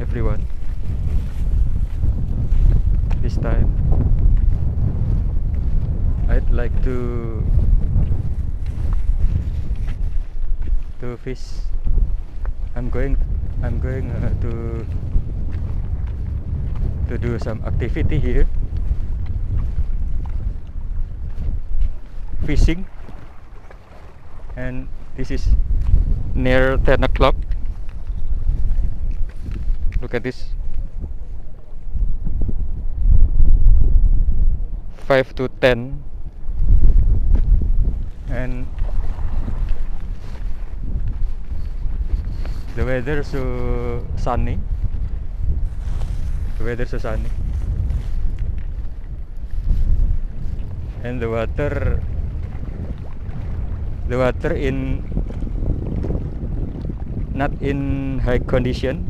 everyone. This time I'd like to fish. I'm going to do some activity here, fishing, and this is near 10 o'clock. Look at this, 5 to 10, and the weather so sunny. And the water in not in high condition.